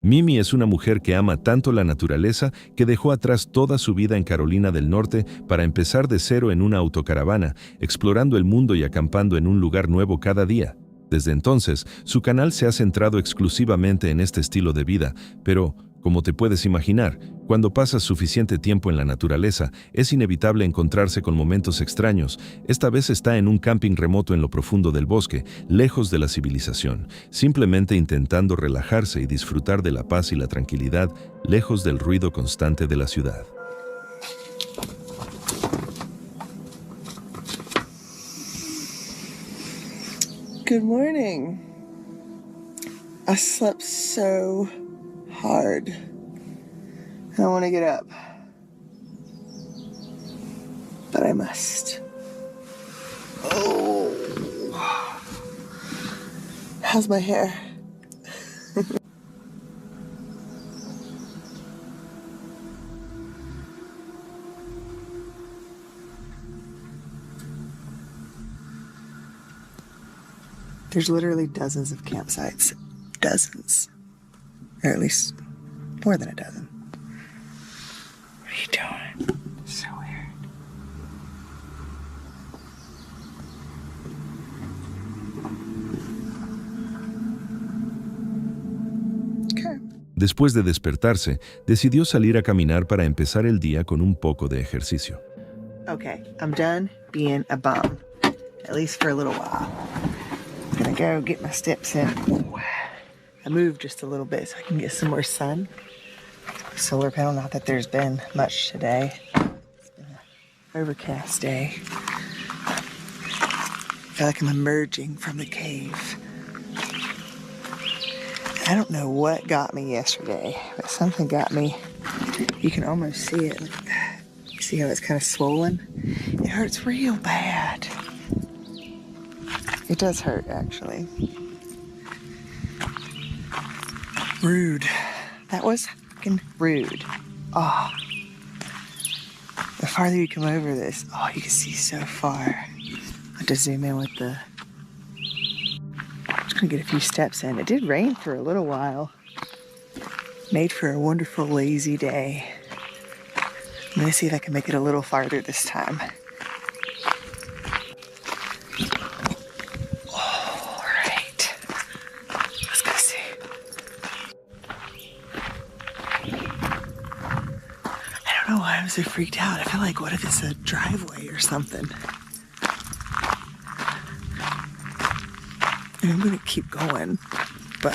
Mimi es una mujer que ama tanto la naturaleza que dejó atrás toda su vida en Carolina del Norte para empezar de cero en una autocaravana, explorando el mundo y acampando en un lugar nuevo cada día. Desde entonces, su canal se ha centrado exclusivamente en este estilo de vida, pero, como te puedes imaginar, cuando pasas suficiente tiempo en la naturaleza, es inevitable encontrarse con momentos extraños. Esta vez está en un camping remoto en lo profundo del bosque, lejos de la civilización, simplemente intentando relajarse y disfrutar de la paz y la tranquilidad, lejos del ruido constante de la ciudad. Good morning. I slept so hard. I want to get up, but I must. Oh, how's my hair? There's literally dozens of campsites. Dozens. Or at least more than a dozen. What are you doing? So weird. Okay. Después de despertarse, decidió salir a caminar para empezar el día con un poco de ejercicio. Okay, I'm done being a bum. At least for a little while. I'm gonna go get my steps in. I moved just a little bit so I can get some more sun. Solar panel, not that there's been much today. It's been an overcast day. I feel like I'm emerging from the cave. I don't know what got me yesterday, but something got me. You can almost see it. You see how it's kind of swollen? It hurts real bad. It does hurt, actually. Rude. That was fucking rude. Oh. The farther you come over this, oh, you can see so far. I have to zoom in with the... I'm just gonna get a few steps in. It did rain for a little while. Made for a wonderful, lazy day. I'm gonna see if I can make it a little farther this time. I'm so freaked out. I feel like, what if it's a driveway or something? And I'm gonna keep going, but...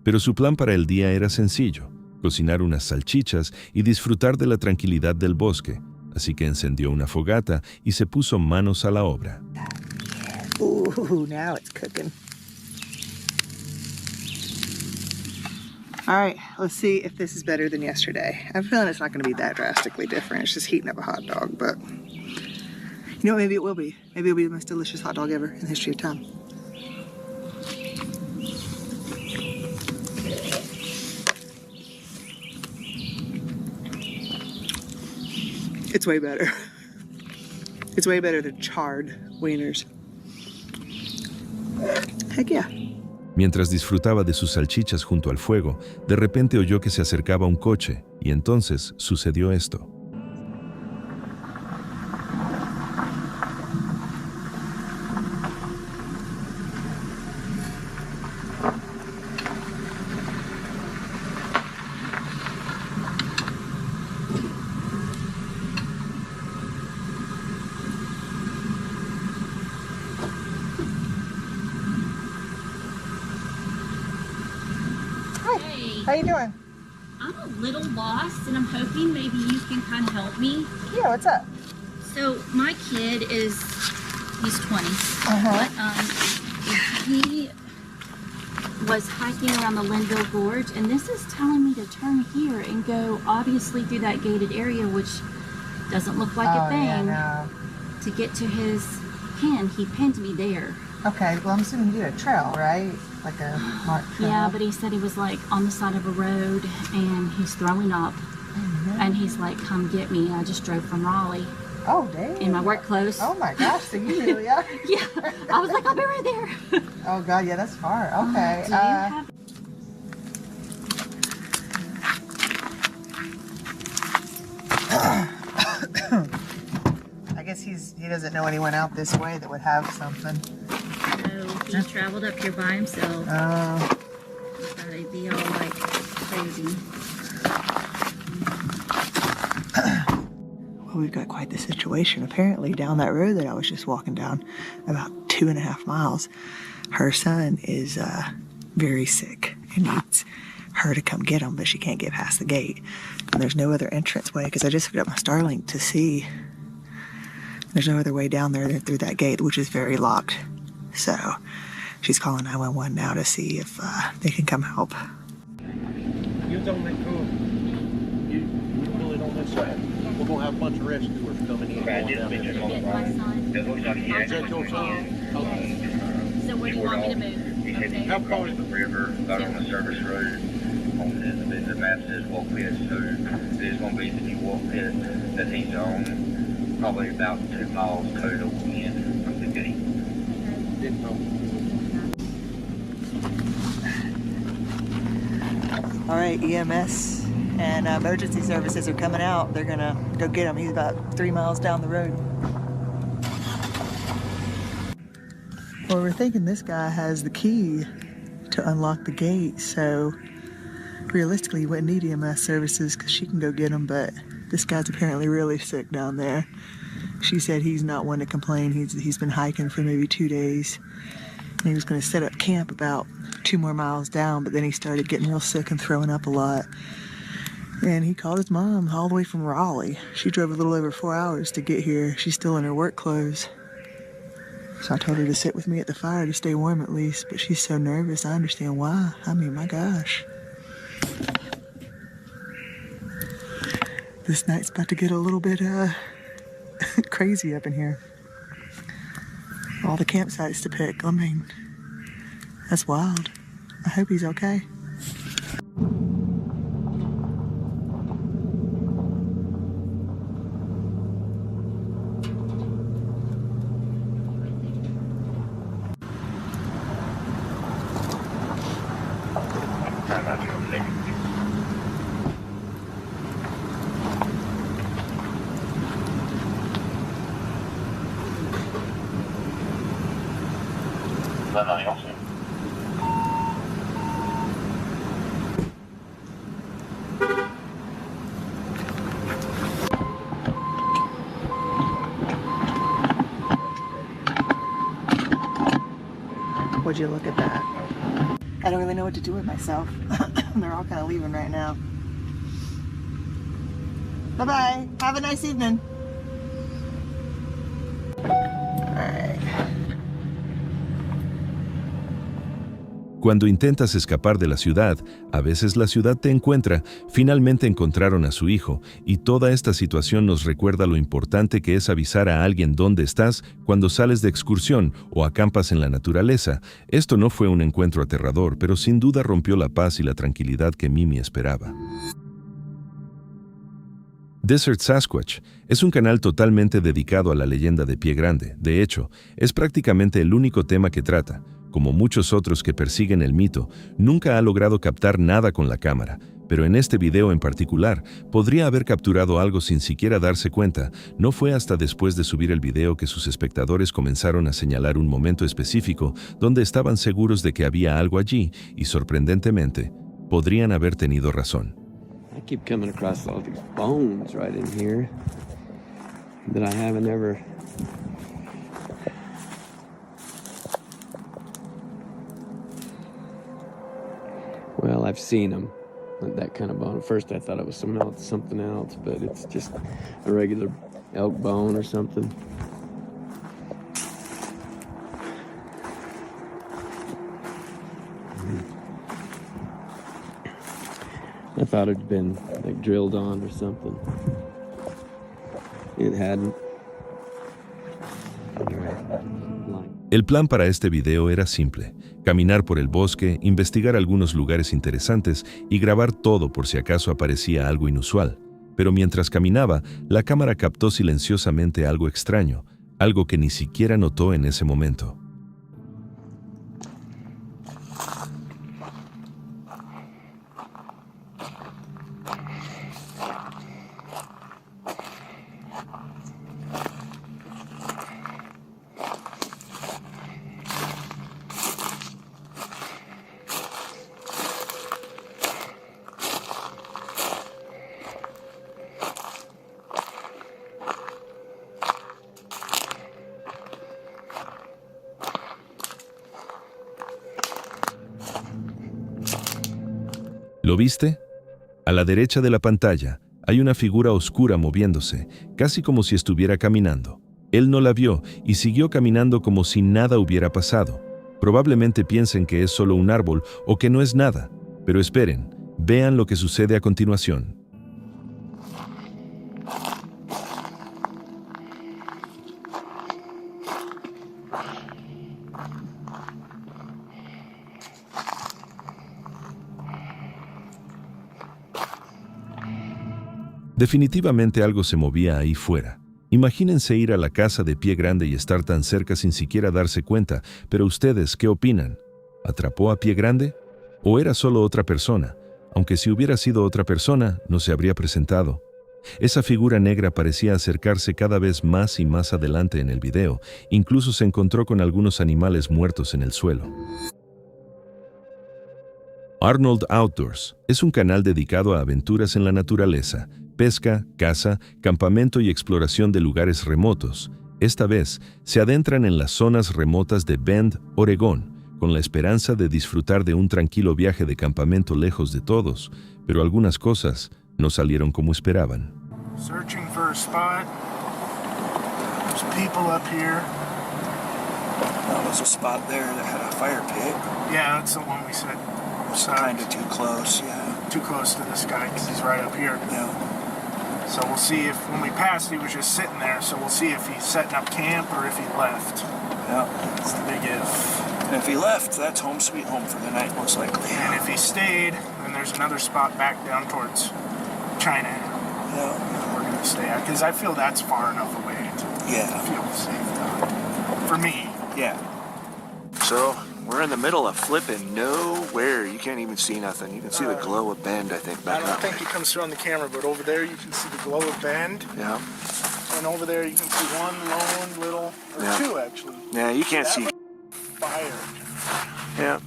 Pero su plan para el día era sencillo: cocinar unas salchichas y disfrutar de la tranquilidad del bosque. Así que encendió una fogata y se puso manos a la obra. Ooh, now it's cooking. All right, let's see if this is better than yesterday. I'm feeling it's not going to be that drastically different. It's just heating up a hot dog, but you know what? Maybe it will be. Maybe it'll be the most delicious hot dog ever in the history of time. It's way better. It's way better than charred wieners. Heck yeah. Mientras disfrutaba de sus salchichas junto al fuego, de repente oyó que se acercaba un coche, y entonces sucedió esto. How you doing? I'm a little lost, and I'm hoping maybe you can kind of help me. Yeah, what's up? So my kid he's 20, but he was hiking around the Linville Gorge, and this is telling me to turn here and go obviously through that gated area, which doesn't look like a thing. Yeah, no. To get to his pen. He pinned me there. Okay, well I'm assuming you did a trail, right? Like a marked trail. Yeah, but he said he was like on the side of a road and he's throwing up. And he's like, come get me. I just drove from Raleigh. Oh, dang. in my work clothes. Oh my gosh, so you really are? Yeah, I was like, I'll be right there. Oh god, yeah, that's far. Okay. Do you have? I guess he doesn't know anyone out this way that would have something. No, he traveled up here by himself. Oh. He thought he'd be all like crazy. Well, we've got quite the situation. Apparently, down that road that I was just walking down, about 2.5 miles, her son is very sick and needs her to come get him, but she can't get past the gate. And there's no other entrance way because I just hooked up my Starlink to see. There's no other way down there than through that gate, which is very locked. So she's calling 911 now to see if they can come help. You don't make cool. You pull it on this side. We're gonna have a bunch of rescuers coming in. Is that your son? So where do you want me to move? Okay. How far is the river, out on the service road? On the map says walk pit, so it is going to be the new walk pit that he's on, probably about 2 miles total in from the gate. All right, EMS and emergency services are coming out. They're gonna go get him. He's about 3 miles down the road. Well, we're thinking this guy has the key to unlock the gate, so realistically, you wouldn't need EMS services because she can go get him, but this guy's apparently really sick down there. She said he's not one to complain. He's been hiking for maybe 2 days, and he was going to set up camp about 2 more miles down, but then he started getting real sick and throwing up a lot. And he called his mom all the way from Raleigh. She drove a little over 4 hours to get here. She's still in her work clothes. So I told her to sit with me at the fire to stay warm at least, but she's so nervous. I understand why. I mean, my gosh. This night's about to get a little bit crazy up in here. All the campsites to pick. I mean, that's wild. I hope he's okay. Would you look at that? I don't really know what to do with myself. They're all kind of leaving right now. Bye-bye. Have a nice evening. Cuando intentas escapar de la ciudad, a veces la ciudad te encuentra. Finalmente encontraron a su hijo, y toda esta situación nos recuerda lo importante que es avisar a alguien dónde estás cuando sales de excursión o acampas en la naturaleza. Esto no fue un encuentro aterrador, pero sin duda rompió la paz y la tranquilidad que Mimi esperaba. Desert Sasquatch es un canal totalmente dedicado a la leyenda de Pie Grande. De hecho, es prácticamente el único tema que trata. Como muchos otros que persiguen el mito, nunca ha logrado captar nada con la cámara, pero en este video en particular podría haber capturado algo sin siquiera darse cuenta. No fue hasta después de subir el video que sus espectadores comenzaron a señalar un momento específico donde estaban seguros de que había algo allí y, sorprendentemente, podrían haber tenido razón. I keep coming across all these bones right in here that I haven't ever... Well, I've seen them, that kind of bone. At first I thought it was something else, but it's just a regular elk bone or something. I thought it'd been like drilled on or something. It hadn't. El plan para este video era simple: caminar por el bosque, investigar algunos lugares interesantes y grabar todo por si acaso aparecía algo inusual. pero mientras caminaba, la cámara captó silenciosamente algo extraño, algo que ni siquiera notó en ese momento. ¿Lo viste? A la derecha de la pantalla hay una figura oscura moviéndose, casi como si estuviera caminando. Él no la vio y siguió caminando como si nada hubiera pasado. Probablemente piensen que es solo un árbol o que no es nada, pero esperen, vean lo que sucede a continuación. Definitivamente algo se movía ahí fuera. Imagínense ir a la casa de Pie Grande y estar tan cerca sin siquiera darse cuenta, pero ustedes, ¿qué opinan? ¿Atrapó a Pie Grande? ¿O era solo otra persona? Aunque si hubiera sido otra persona, no se habría presentado. Esa figura negra parecía acercarse cada vez más y más adelante en el video, incluso se encontró con algunos animales muertos en el suelo. Arnold Outdoors es un canal dedicado a aventuras en la naturaleza, pesca, caza, campamento y exploración de lugares remotos. Esta vez, se adentran en las zonas remotas de Bend, Oregón, con la esperanza de disfrutar de un tranquilo viaje de campamento lejos de todos, pero algunas cosas no salieron como esperaban. Searching for a spot. There's people up here. That was a spot there that had a fire pit. Yeah, that's the one we said. It's kind of too close, yeah. Too close to this guy because he's right up here. Yeah. So we'll see if, when we passed, he was just sitting there. So we'll see if he's setting up camp or if he left. Yeah. It's the big if. And if he left, that's home sweet home for the night, most likely. And if he stayed, then there's another spot back down towards China. Yeah. We're gonna stay at because I feel that's far enough away to feel safe for me. Yeah. So we're in the middle of flipping nowhere. You can't even see nothing. You can see the glow of Bend, I think, back I don't up. think it comes through on the camera, but over there you can see the glow of Bend. Yeah. And over there you can see one lone little, or two actually. Yeah, you can't see. Fire. Yeah.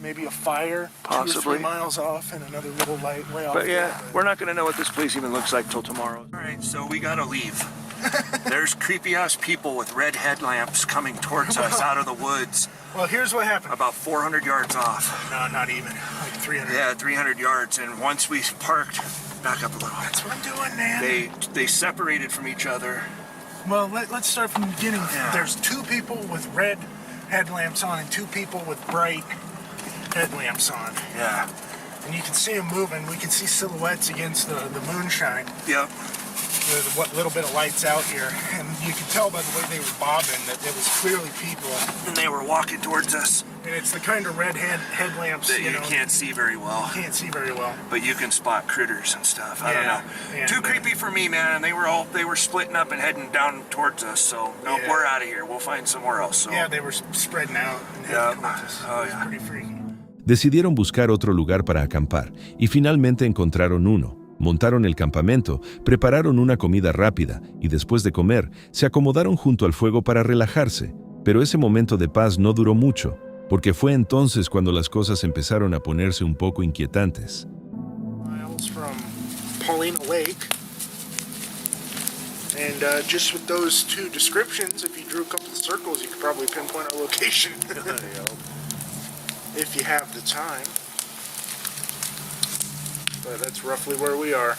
Maybe a fire, Possibly. 2 or 3 miles off, and another little light way off. But yeah, we're not going to know what this place even looks like till tomorrow. All right, so we gotta leave. There's creepy-ass people with red headlamps coming towards us out of the woods. Well, here's what happened. About 400 yards off. No, not even. Like 300. Yeah, 300 yards. And once we parked, back up a little. That's what I'm doing, man. They separated from each other. Well, let's start from the beginning. Yeah. There's 2 people with red headlamps on and 2 people with bright headlamps on. Yeah. And you can see them moving. We can see silhouettes against the moonshine. Yep. There's what little bit of lights out here. And you can tell by the way they were bobbing that it was clearly people. And they were walking towards us. And it's the kind of red headlamps That you know, can't see very well. you can't see very well. But you can spot critters and stuff. I don't know. Yeah, Too creepy for me, man. And they were splitting up and heading down towards us. So nope, Yeah. we're out of here. We'll find somewhere else. So. Yeah, they were spreading out and Yeah. heading towards us. Oh, It was yeah. pretty freaky. Decidieron buscar otro lugar para acampar y finalmente encontraron uno. Montaron el campamento, prepararon una comida rápida y después de comer, se acomodaron junto al fuego para relajarse. Pero ese momento de paz no duró mucho, porque fue entonces cuando las cosas empezaron a ponerse un poco inquietantes. Miles from Paulina Lake. And just with those 2 descriptions, if you drew a couple of circles, you could probably pinpoint our location. If you have the time. But that's roughly where we are.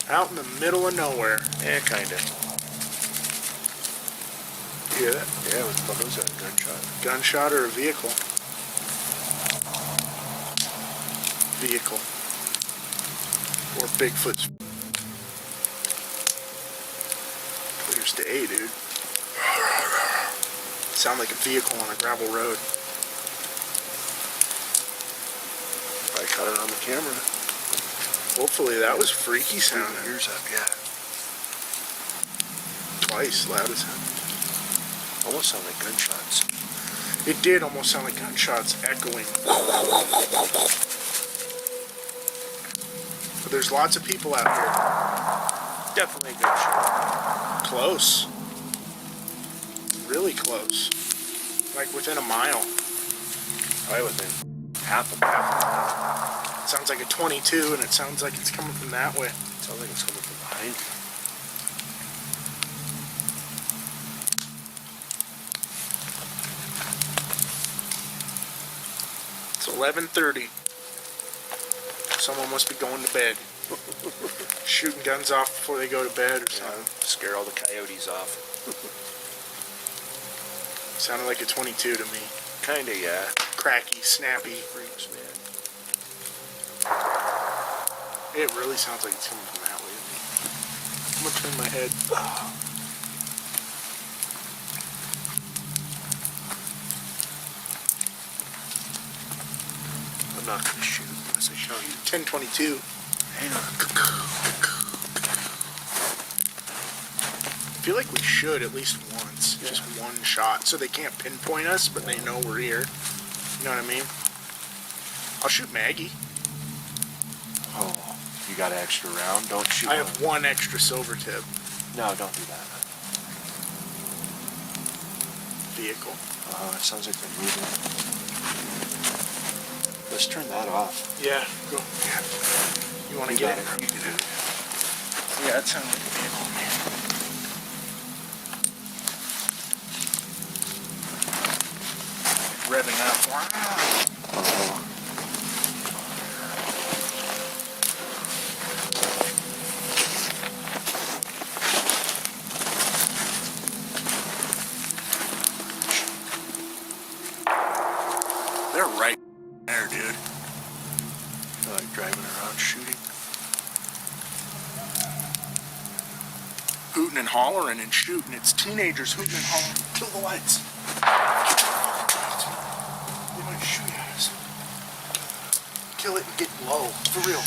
Out in the middle of nowhere. Yeah, kind of. You hear that? Yeah, what was that? Gunshot? Gunshot or a vehicle? Vehicle. Or Bigfoot's. There's the A, dude. Sound like a vehicle on a gravel road. I caught it on the camera. Hopefully that was freaky sounding. Ears up, yeah. Twice, loud as hell. Almost sound like gunshots. It did almost sound like gunshots echoing. But there's lots of people out here. Definitely a gunshot. Close. Really close. Like within a mile. Probably within half a mile. It sounds like a 22 and it sounds like it's coming from that way. Sounds like it's coming from behind you. It's 11:30. Someone must be going to bed. Shooting guns off before they go to bed or something. Scare all the coyotes off. Sounded like a 22 to me. Kinda, yeah. Cracky, snappy. Freaks, man. It really sounds like it's coming from that way. I'm gonna turn my head. I'm not gonna shoot unless I show you. 10:22. Hang on. I feel like we should at least once. Yeah. Just one shot. So they can't pinpoint us, but they know we're here. You know what I mean? I'll shoot Maggie. Oh, you got an extra round? Don't shoot I have one extra silver tip. No, don't do that. Vehicle. It sounds like they're moving. Let's turn that off. Yeah, go. Yeah. You want to get it? You can do it. Yeah, that sounds like a vehicle, man. Revving up. Wow. They're right there, dude. They're like driving around shooting. Hooting and hollering and shooting. It's teenagers hooting and hollering. Kill the lights. They might shoot at us. Kill it and get low. For real.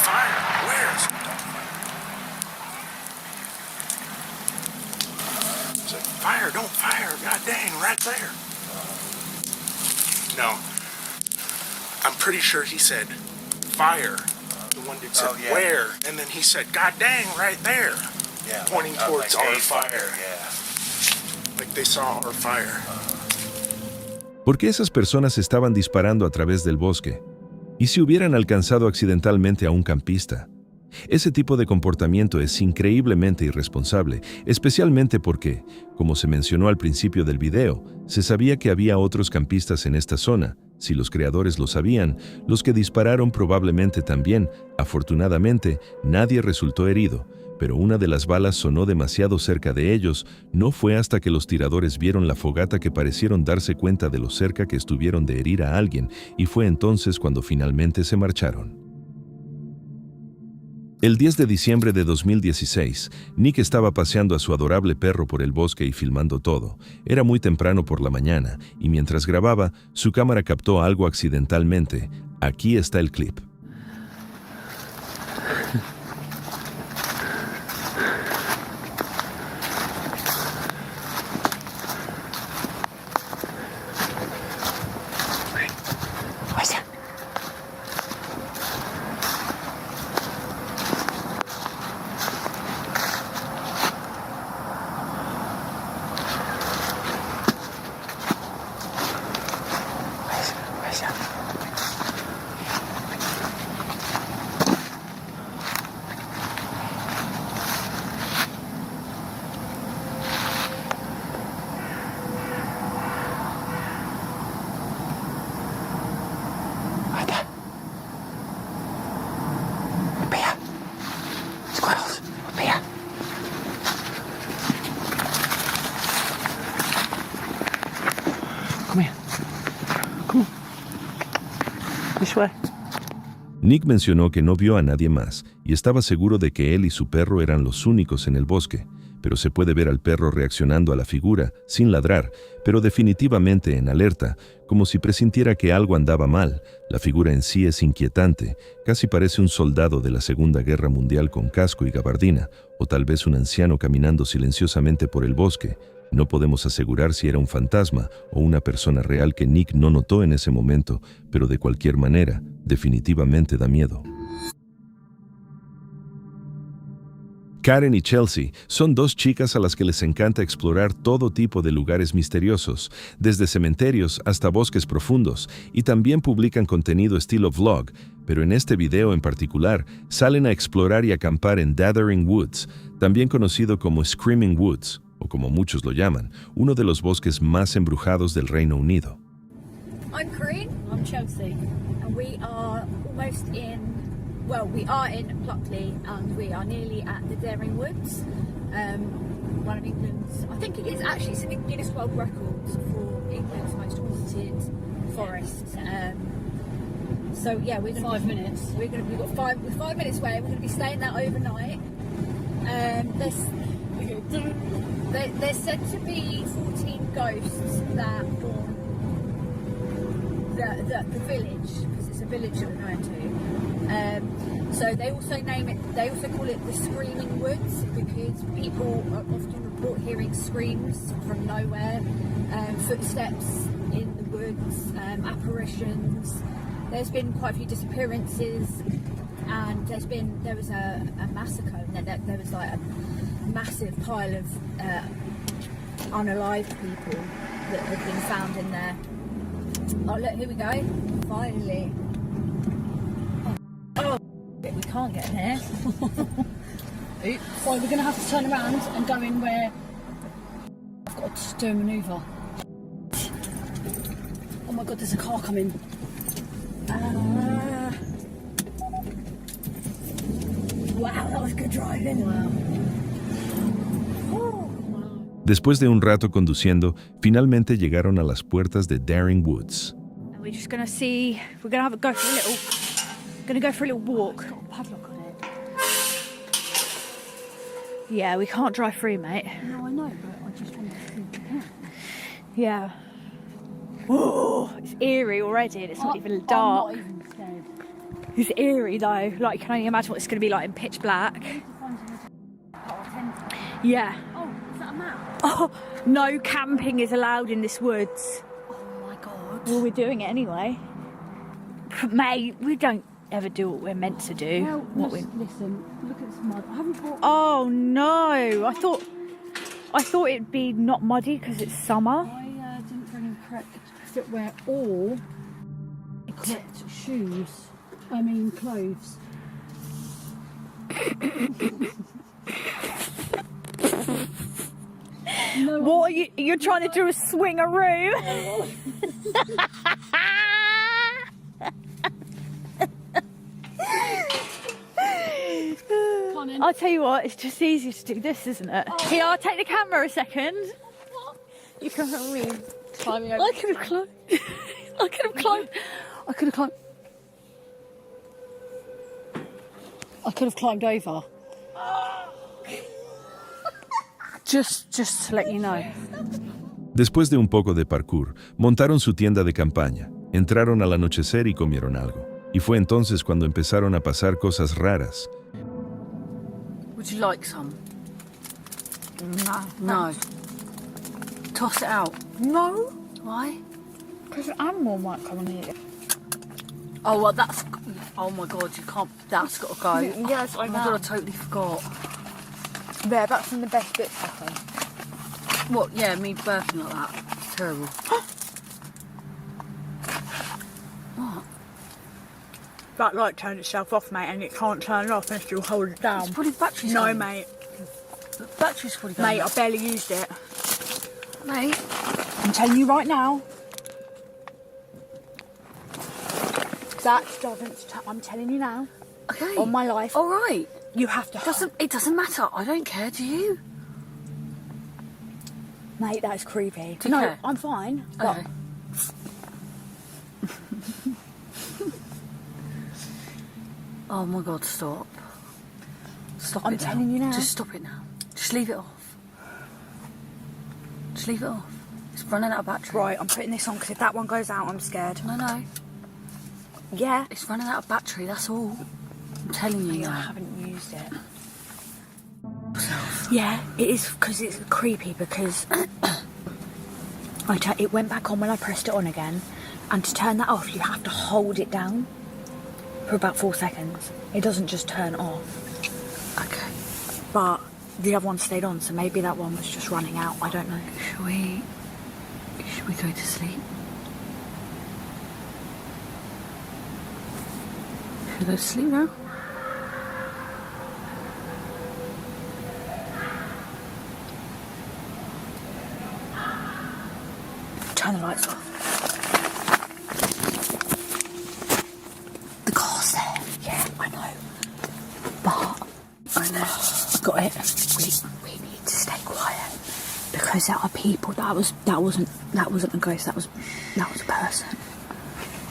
Fire. Where's? It's like, fire, don't fire. God dang, right there. No. I'm pretty sure he said fire. The one dude said where, and then he said, God dang, right there. Yeah. Pointing towards like our a fire. Yeah. Like they saw our fire. ¿Por qué esas personas estaban disparando a través del bosque? ¿Y si hubieran alcanzado accidentalmente a un campista? Ese tipo de comportamiento es increíblemente irresponsable, especialmente porque, como se mencionó al principio del video, se sabía que había otros campistas en esta zona. Si los creadores lo sabían, los que dispararon probablemente también. Afortunadamente, nadie resultó herido, pero una de las balas sonó demasiado cerca de ellos. No fue hasta que los tiradores vieron la fogata que parecieron darse cuenta de lo cerca que estuvieron de herir a alguien, y fue entonces cuando finalmente se marcharon. El 10 de diciembre de 2016, Nick estaba paseando a su adorable perro por el bosque y filmando todo. Era muy temprano por la mañana, y mientras grababa, su cámara captó algo accidentalmente. Aquí está el clip. This way. Nick mencionó que no vio a nadie más y estaba seguro de que él y su perro eran los únicos en el bosque, pero se puede ver al perro reaccionando a la figura, sin ladrar, pero definitivamente en alerta, como si presintiera que algo andaba mal. La figura en sí es inquietante, casi parece un soldado de la Segunda Guerra Mundial con casco y gabardina, o tal vez un anciano caminando silenciosamente por el bosque. No podemos asegurar si era un fantasma o una persona real que Nick no notó en ese momento, pero de cualquier manera, definitivamente da miedo. Karen y Chelsea son dos chicas a las que les encanta explorar todo tipo de lugares misteriosos, desde cementerios hasta bosques profundos, y también publican contenido estilo vlog, pero en este video en particular salen a explorar y acampar en Gathering Woods, también conocido como Screaming Woods, o como muchos lo llaman, uno de los bosques más embrujados del Reino Unido. I'm Corinne. I'm Chelsea. And we are almost in, well, we are in Pluckley and we are nearly at the Daring Woods, one of England's, I think it is actually, it's in the Guinness World Records for England's most haunted forests. So yeah, we're gonna 5 minutes. We've got 5 minutes away. We're going to be staying there overnight. There's said to be 14 ghosts that haunt the village, because it's a village that we're going to. So they also call it the Screaming Woods, because people often report hearing screams from nowhere, footsteps in the woods, apparitions. There's been quite a few disappearances, and there was a massacre, and then there was like a massive pile of unalived people that had been found in there. Oh look, here we go, finally. Oh, we can't get in here. Oops. Well, we're going to have to turn around and go in where I've got to do a manoeuvre. Oh my god, there's a car coming. Wow, that was good driving. Wow. Después de un rato conduciendo, finalmente llegaron a las puertas de Daring Woods. And we're just going to see, we're going to go for a little walk. It's got a padlock on it. Yeah, we can't drive through, mate. No, I know, but I just wanted to see if we can. Yeah. Whoa, it's eerie already, and it's not even dark. I'm not even scared. It's eerie though. Like, you can only imagine what it's going to be like in pitch black. Yeah. Oh, is that a map? Oh, no camping is allowed in this woods. Oh my god. Well, we're doing it anyway. Mate, we don't ever do what we're meant to do. Well, listen, look at this mud. I haven't brought... Oh no, I thought it'd be not muddy because it's summer. I didn't bring in correct footwear or correct shoes. I mean clothes. No, what are you're trying to do a swing-a-roo? I'll tell you what, it's just easier to do this, isn't it? Oh. Here, I'll take the camera a second. What? You can help me climbing over. I could have climbed. I could have climbed over. Just to let you know. Después de un poco de parkour, montaron su tienda de campaña, entraron al anochecer y comieron algo. Y fue entonces cuando empezaron a pasar cosas raras. Would you like some? No. Toss it out. No. Why? Because an animal might come and eat it. Oh, well, that's... Oh, my God, you can't... That's got to go. Yes, I know. Oh, my God, I totally forgot. There, that's one of the best bits, I think. What? Yeah, me burping like that. It's terrible. What? That light turned itself off, mate, and it can't turn off unless you hold it down. It's probably the battery's going. No, mate. The battery's probably going. Mate, I barely used it. Mate. I'm telling you right now. That doesn't... I'm telling you now. Okay. On my life. All right. You have to... It doesn't matter. I don't care, do you? Mate, that's creepy. Do you care? I'm fine. Okay. Oh my God, stop. Stop I'm it now. telling you now. Just stop it now. Just leave it off. Just leave it off. It's running out of battery. Right, I'm putting this on because if that one goes out, I'm scared. No. Yeah. It's running out of battery, that's all. I'm telling you I now. haven't used it. Yeah, it is because it's creepy because it went back on when I pressed it on again, and to turn that off you have to hold it down for about 4 seconds. It doesn't just turn off. Okay. But the other one stayed on, so maybe that one was just running out. I don't know. Should we go to sleep? Should we go to sleep now? Turn the lights off. The car's there. Yeah, I know. But I know. I got it. We need to stay quiet because there are people. That wasn't a ghost. That was a person,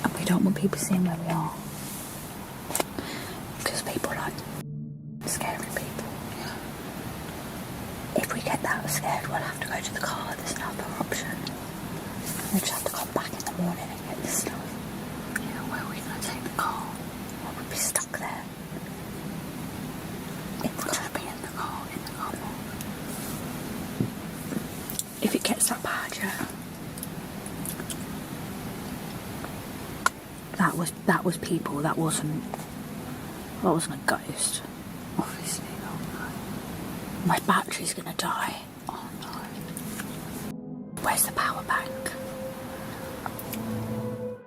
and we don't want people seeing where we are because people like scary people. If we get that scared, we'll have to go to the car. There's another option. We just have to come back in the morning and get this stuff. Yeah, where are we going to take the car? We'll be stuck there. We'll just be in the car. If it gets that bad, yeah. That was people. That wasn't a ghost. Obviously not. My battery's gonna die. Oh no. Where's the power bank?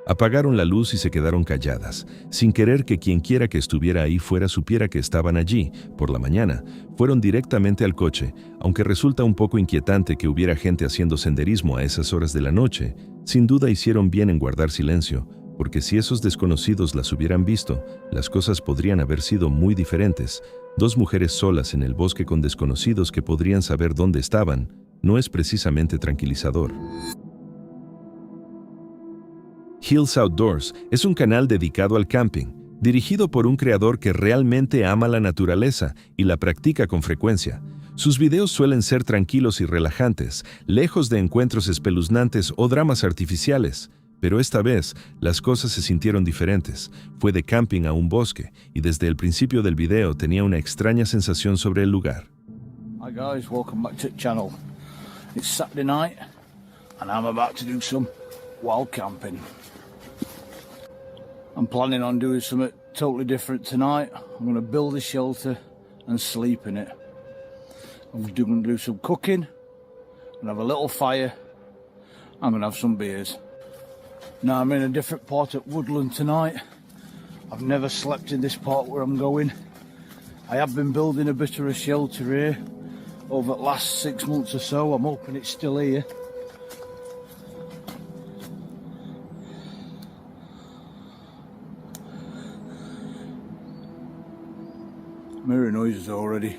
Apagaron la luz y se quedaron calladas, sin querer que quienquiera que estuviera ahí fuera supiera que estaban allí. Por la mañana, fueron directamente al coche, aunque resulta un poco inquietante que hubiera gente haciendo senderismo a esas horas de la noche. Sin duda hicieron bien en guardar silencio, porque si esos desconocidos las hubieran visto, las cosas podrían haber sido muy diferentes. 2 mujeres solas en el bosque con desconocidos que podrían saber dónde estaban, no es precisamente tranquilizador. Hills Outdoors es un canal dedicado al camping, dirigido por un creador que realmente ama la naturaleza y la practica con frecuencia. Sus videos suelen ser tranquilos y relajantes, lejos de encuentros espeluznantes o dramas artificiales. Pero esta vez, las cosas se sintieron diferentes. Fue de camping a un bosque, y desde el principio del video tenía una extraña sensación sobre el lugar. Hi guys, welcome back to the channel. It's Saturday night, and I'm about to do some wild camping. I'm planning on doing something totally different tonight. I'm going to build a shelter and sleep in it. I'm going to do some cooking, and have a little fire. I'm going to have some beers. Now I'm in a different part of Woodland tonight. I've never slept in this part where I'm going. I have been building a bit of a shelter here over the last 6 months or so. I'm hoping it's still here. I'm hearing noises already.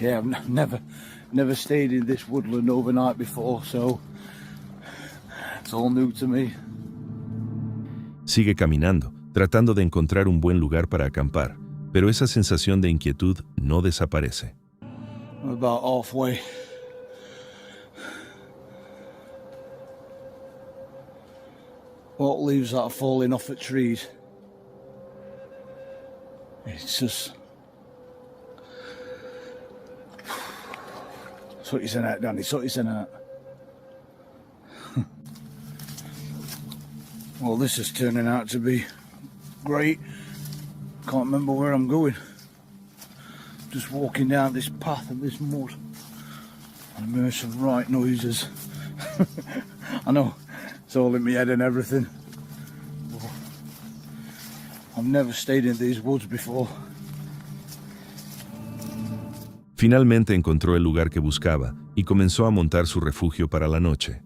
Yeah, I've never stayed in this woodland overnight before, so it's all new to me. Sigue caminando, tratando de encontrar un buen lugar para acampar, pero esa sensación de inquietud no desaparece. I'm about halfway. What leaves that are falling off at trees? It's just... Sort's in out, Danny, sort's in out. Well, this is turning out to be great. Can't remember where I'm going. Just walking down this path of this mud. And I'm hearing some right noises. I know, it's all in my head and everything. I've never stayed in these woods before. Finalmente encontró el lugar que buscaba y comenzó a montar su refugio para la noche.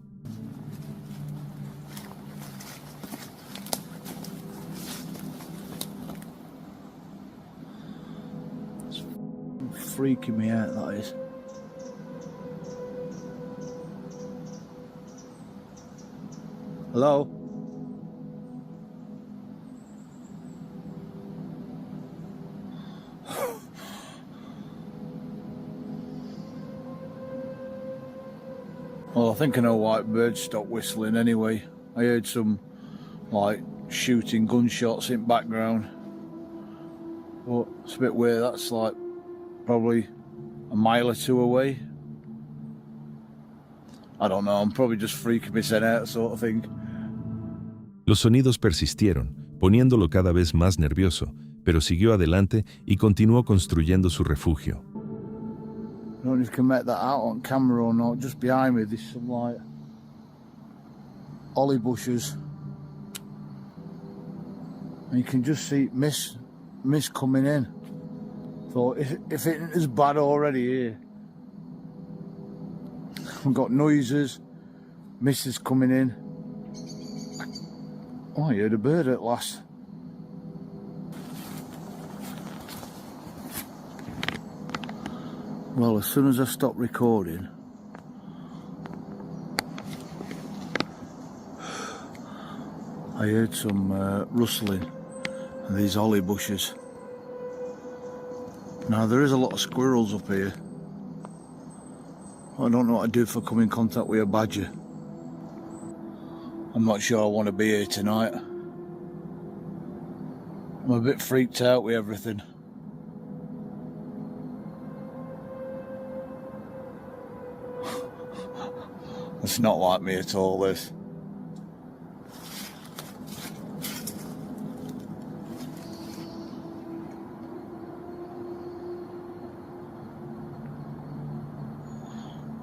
Freaking me out, that is. Hello? Well, I think I know why birds stopped whistling anyway. I heard some, like, shooting gunshots in background. But it's a bit weird, that's like probably a mile or two away. I don't know, I'm probably just freaking myself out sort of thing. Los sonidos persistieron, poniéndolo cada vez más nervioso, pero siguió adelante y continuó construyendo su refugio. I don't know if you can make that out on camera or not. Just behind me, there's some like holly bushes. And you can just see mist coming in. So if it isn't as bad already here. We've got noises, mist is coming in. Oh, I heard a bird at last. Well, as soon as I stop recording, I heard some rustling in these holly bushes. Now, there is a lot of squirrels up here. I don't know what to do if I come in contact with a badger. I'm not sure I want to be here tonight. I'm a bit freaked out with everything. It's not like me at all, this.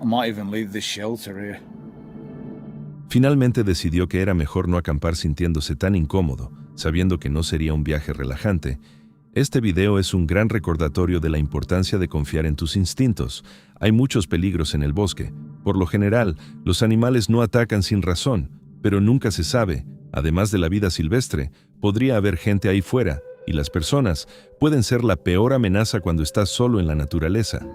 I might even leave this shelter here. Finalmente decidió que era mejor no acampar sintiéndose tan incómodo, sabiendo que no sería un viaje relajante. Este video es un gran recordatorio de la importancia de confiar en tus instintos. Hay muchos peligros en el bosque. Por lo general, los animales no atacan sin razón, pero nunca se sabe. Además de la vida silvestre, podría haber gente ahí fuera, y las personas pueden ser la peor amenaza cuando estás solo en la naturaleza.